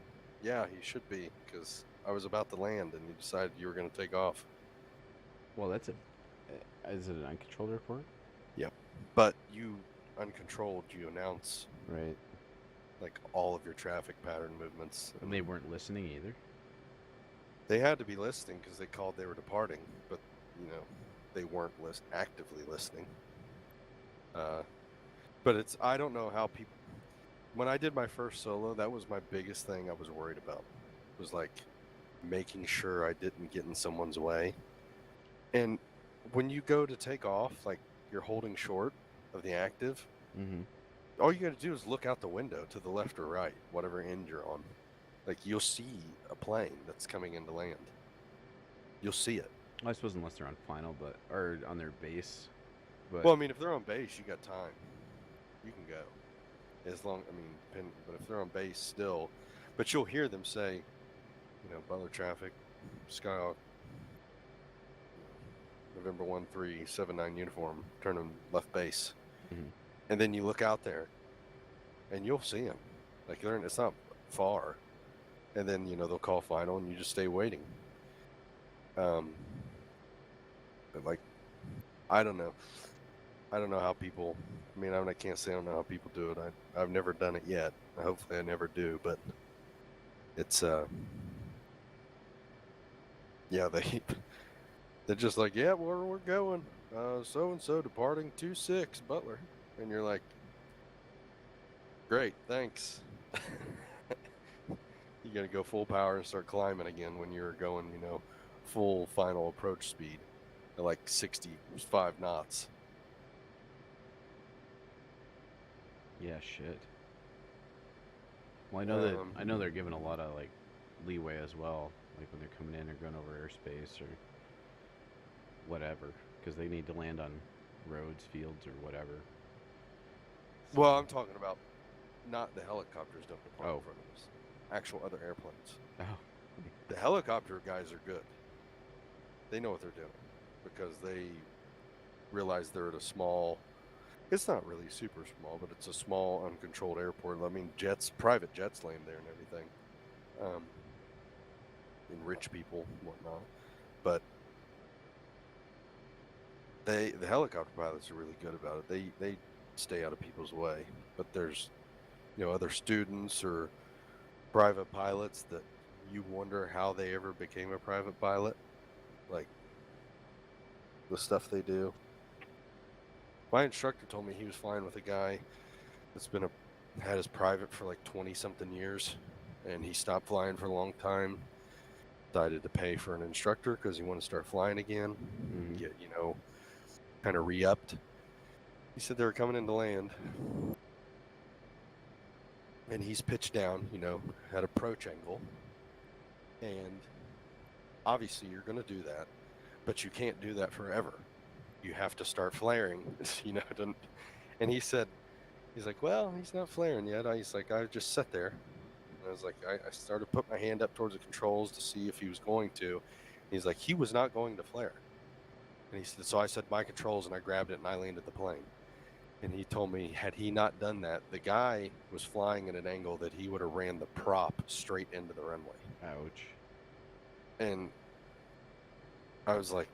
Yeah, you should be, because I was about to land and you decided you were going to take off. Well, is it an uncontrolled airport? Yep. But you, uncontrolled, you announce Right. like all of your traffic pattern movements. And they weren't listening either. They had to be listening because they called they were departing, but they weren't actively listening. But I don't know how people. When I did my first solo, that was my biggest thing I was worried about. Was like making sure I didn't get in someone's way. And when you go to take off, like you're holding short of the active, all you got to do is look out the window to the left or right, whatever end you're on. Like you'll see a plane that's coming into land. You'll see it. I suppose unless they're on final, or on their base. But Well, I mean, if they're on base, you got time. You can go. But if they're on base still, but you'll hear them say, Butler traffic, Skyhawk, November 1379 uniform, turning left base. And then you look out there, and you'll see them. Like it's not far. And then they'll call final, and you just stay waiting. But like I don't know. I don't know how people. I mean, I can't say I don't know how people do it. I've never done it yet. Hopefully, I never do. But it's yeah, they're just like, yeah, where we're going. So and so departing 2-6 Butler, and you're like, great, thanks. You got to go full power and start climbing again when you're going, full final approach speed at like 65 knots. Yeah, shit. Well, I know they're given a lot of like leeway as well, like when they're coming in or going over airspace or whatever, because they need to land on roads, fields, or whatever. Well, I'm talking about not the helicopters don't depart Oh. in front of us. Actual other airplanes. Oh, The helicopter guys are good. They know what they're doing because they realize they're at a small. It's not really super small, but it's a small, uncontrolled airport. I mean, private jets land there and everything, and rich people and whatnot. But the helicopter pilots are really good about it. They stay out of people's way. But there's, other students or private pilots that you wonder how they ever became a private pilot, like the stuff they do. My instructor told me he was flying with a guy that's had his private for like 20-something years, and he stopped flying for a long time. Decided to pay for an instructor because he wanted to start flying again, get kind of re-upped. He said they were coming into land, and he's pitched down, at approach angle, and obviously you're going to do that, but you can't do that forever. You have to start flaring, and he said, he's like, well, he's not flaring yet. He's like, I just sat there. And I was like, I started to put my hand up towards the controls to see if he was going to. He's like, he was not going to flare. And he said, so I said my controls, and I grabbed it and I landed the plane. And he told me, had he not done that, the guy was flying at an angle that he would have ran the prop straight into the runway. ouch. And I was like,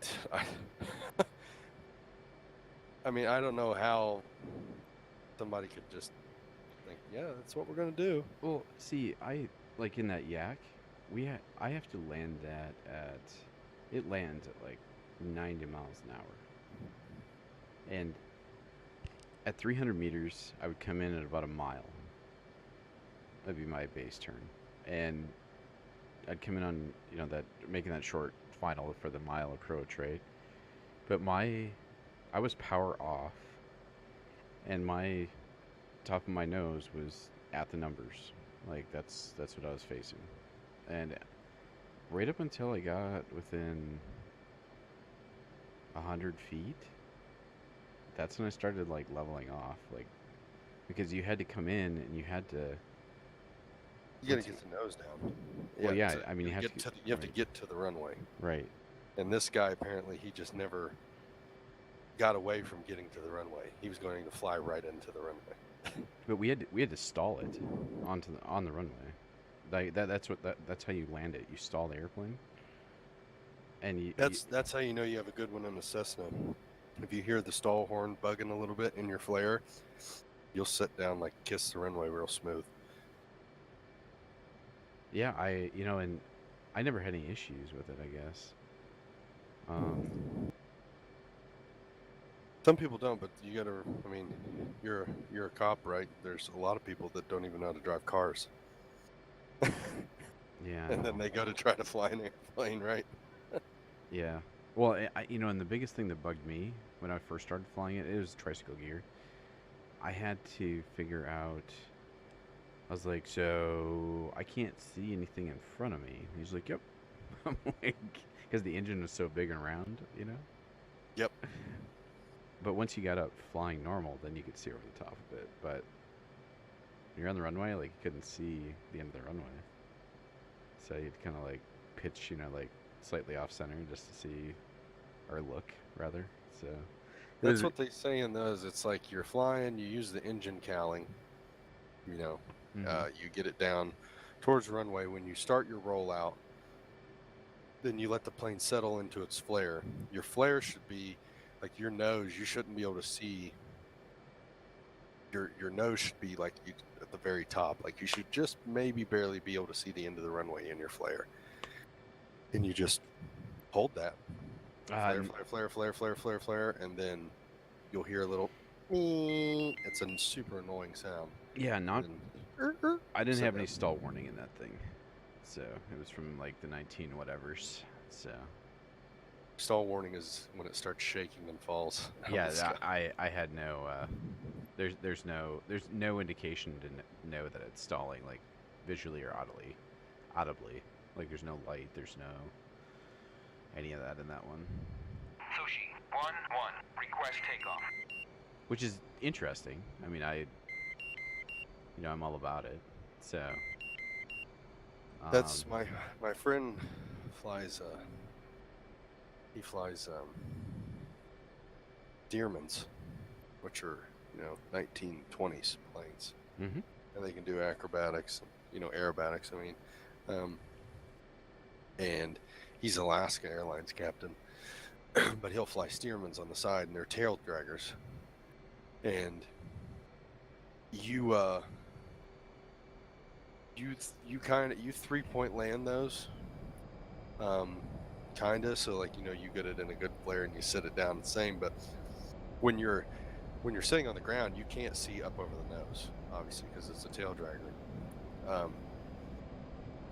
I mean, I don't know how somebody could just think, yeah, that's what we're going to do. Well, see, I like in that yak, I have to land that it lands at like 90 miles an hour. And at 300 meters, I would come in at about a mile. That'd be my base turn. And I'd come in on, making that short final for the mile approach, right? But I was power off, and my top of my nose was at the numbers. Like that's what I was facing. And right up until I got within 100 feet, that's when I started like leveling off, like because you had to come in and you had to. You got to get the nose down. Well, yeah, I mean, you have to get to the runway. Right. And this guy apparently he just never got away from getting to the runway. He was going to fly right into the runway. But we had to stall it on the runway. Like that's how you land it. You stall the airplane. And that's how you know you have a good one in a Cessna. If you hear the stall horn bugging a little bit in your flare, you'll sit down, like kiss the runway real smooth. Yeah, and I never had any issues with it, I guess. Some people don't, but you gotta. I mean, you're a cop, right? There's a lot of people that don't even know how to drive cars. Yeah. And then they go to try to fly an airplane, right? Yeah. Well, and the biggest thing that bugged me when I first started flying it was tricycle gear. I had to figure out. I was like, so I can't see anything in front of me. And he's like, yep. I'm like, because the engine was so big and round, Yep. But once you got up flying normal, then you could see over the top of it. But when you're on the runway, like you couldn't see the end of the runway. So you'd kind of like pitch, like slightly off center just to see, or look rather. So that's what they say in those. It's like you're flying, you use the engine cowling, you get it down towards the runway. When you start your rollout, then you let the plane settle into its flare. Your flare should be like your nose, you shouldn't be able to see. Your nose should be like at the very top. Like you should just maybe barely be able to see the end of the runway in your flare. And you just hold that. Flare, flare, flare, flare, flare, flare, flare, and then you'll hear a little. It's a super annoying sound. Yeah, not. And, I didn't so have any that- stall warning in that thing, so it was from like the 19 whatevers. So Stall warning is when it starts shaking and falls. out of yeah, the sky. I had no. There's no indication to know that it's stalling, like visually or audibly. Like there's no light. There's no any of that in that one. Sushi 1-1. Request takeoff. Which is interesting. I mean, I'm all about it. So That's my friend flies. He flies Dearmans, which are 1920s planes, Mhm. and they can do acrobatics, aerobatics. I mean, and he's Alaska Airlines captain, but he'll fly Stearmans on the side, and they're tail draggers, and you 3-point land those, kinda. So like you get it in a good flare and you sit it down the same. But when you're sitting on the ground, you can't see up over the nose, obviously, because it's a tail dragger,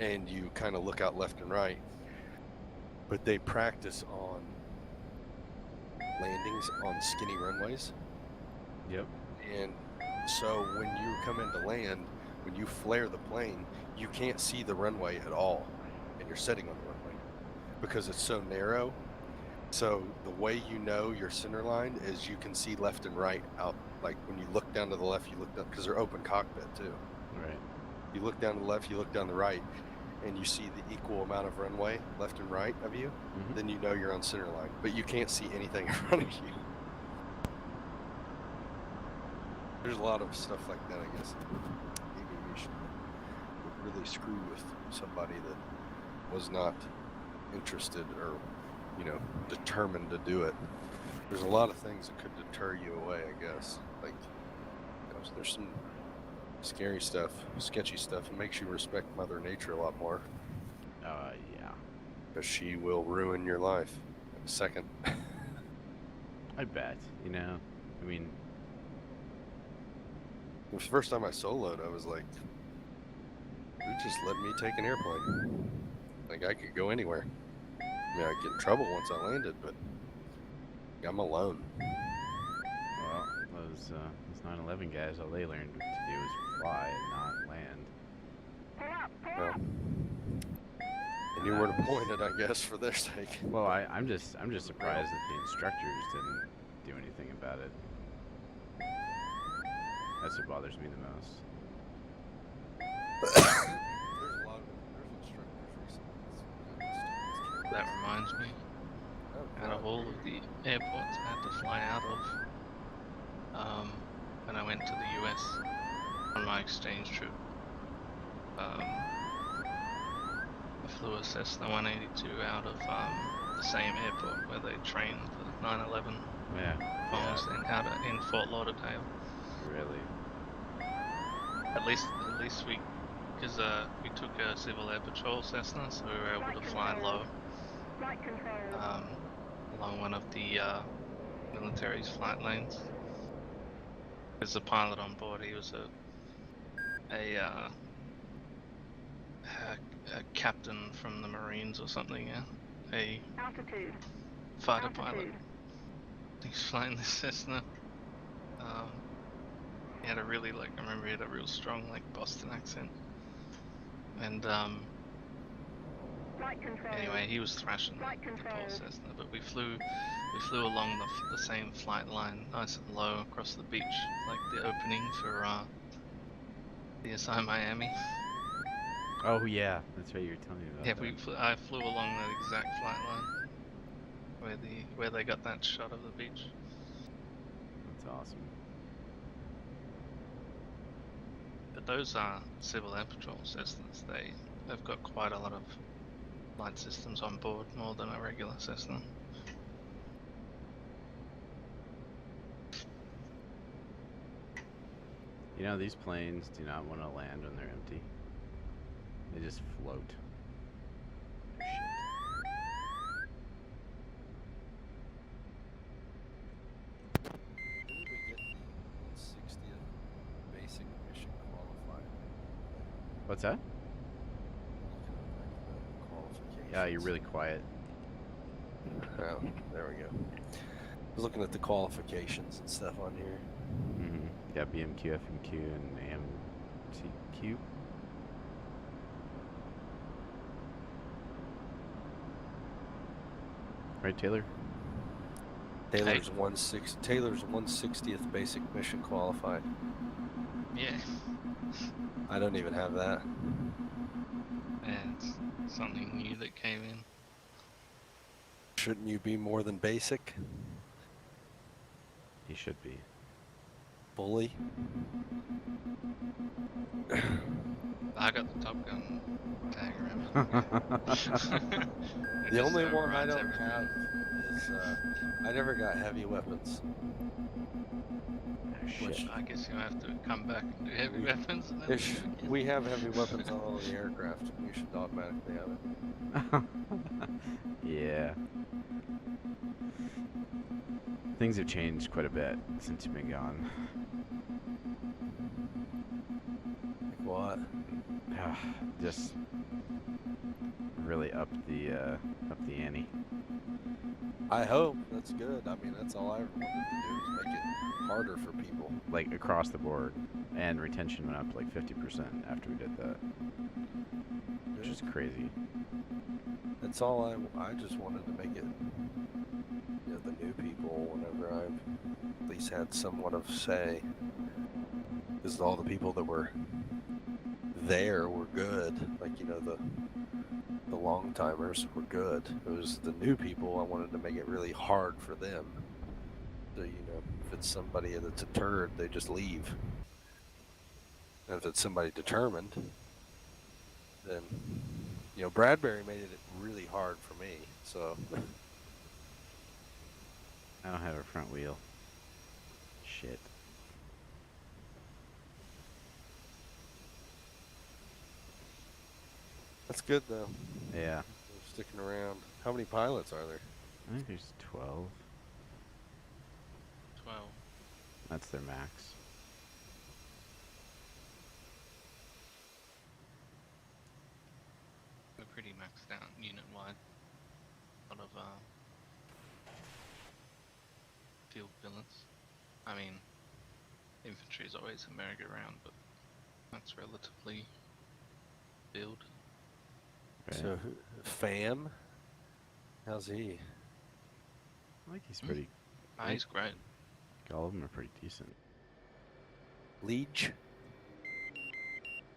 and you kind of look out left and right. But they practice on landings on skinny runways. Yep. And so when you come into land, when you flare the plane, you can't see the runway at all, and you're sitting on the runway because it's so narrow. So the way you're center lined is you can see left and right out. Like when you look down to the left, you look down because they're open cockpit too. Right. You look down to the left, you look down the right, and you see the equal amount of runway left and right of you. Mhm. Then you know you're on center line, but you can't see anything in front of you. There's a lot of stuff like that, I guess. Aviation would really screw with somebody that was not interested or, determined to do it. There's a lot of things that could deter you away, I guess. Like, there's some scary stuff, sketchy stuff. It makes you respect Mother Nature a lot more, Yeah. because she will ruin your life in a second. I bet. I mean, The first time I soloed, I was like, "You just let me take an airplane. Like I could go anywhere. I mean, I'd get in trouble once I landed, but I'm alone." well, those 9/11 guys, all they learned to do was fly and not land. Pull up, pull Well, up. they knew where to point it, I guess, for their sake. Well, I'm just surprised that the instructors didn't do anything about it. That's what bothers me the most. There's a lot of instructors recently. That reminds me, out of all of the airports I had to fly out of, when I went to the US on my exchange trip, I flew a Cessna 182 out of the same airport where they trained the 9/11 Yeah. bombs in Fort Lauderdale. Really. At least because we took a Civil Air Patrol Cessna, so we were able to fly low. Flight control. Along one of the military's flight lanes. There's a pilot on board. He was a captain from the Marines or something. Yeah, a Altitude. fighter pilot. Altitude. He's flying this Cessna. He had a really I remember he had a real strong Boston accent. And Flight control. anyway, he was thrashing Flight the poor control. Cessna, but we flew along the same flight line, nice and low across the beach, like the opening for DSI Miami. Oh yeah, that's right. You were telling me about Yeah, that. I flew along that exact flight line where they got that shot of the beach. That's awesome. But those are Civil Air Patrol Cessnas. They've got quite a lot of light systems on board, more than a regular Cessna. You know, these planes do not want to land when they're empty. They just float. When did we get the 160th basic mission qualified? What's that? Looking at like the qualifications. Yeah, you're really quiet. Oh, there we go. I was looking at the qualifications and stuff on here. Mm-hmm. Yeah, BMQ, FMQ, and AMTQ. Right, Taylor? Taylor's 160th basic mission qualified. Yeah. I don't even have that. And something new that came in. Shouldn't you be more than basic? He should be. Bully? I got the Top Gun tag, remember? The only one I don't have is, I never got heavy weapons. Shit. I guess you'll have to come back and do heavy weapons. And then We have heavy weapons on all the aircraft. You should automatically have it. Yeah. Things have changed quite a bit since you've been gone. Like what? Just really up the ante. I hope. That's good. I mean, that's all I ever wanted to do is make it harder for people. Like across the board, and retention went up like 50% after we did that, which is crazy. That's all I just wanted to make it, you know, the new people, whenever I've at least had somewhat of say. Because all the people that were there were good. Like, you know, the long timers were good. It was the new people I wanted to make it really hard for them. So, you know, if it's somebody that's a turd, they just leave. And if it's somebody determined, then, you know, Bradbury made it really hard for me. So I don't have a front wheel. Shit. that's good though. Yeah. They're sticking around. How many pilots are there? I think there's 12. 12. That's their max. We're pretty maxed out unit-wide. A lot of field billets. I mean, infantry is always a merry-go-round, but that's relatively field. Right. So, Fam? How's he? I think he's pretty. Ah, he's great. All of them are pretty decent. Liege?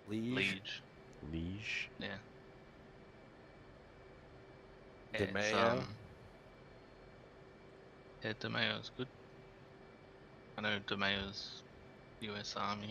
Liege. Liege. Yeah. DeMeo? Yeah, DeMeo's good. I know DeMeo's US Army.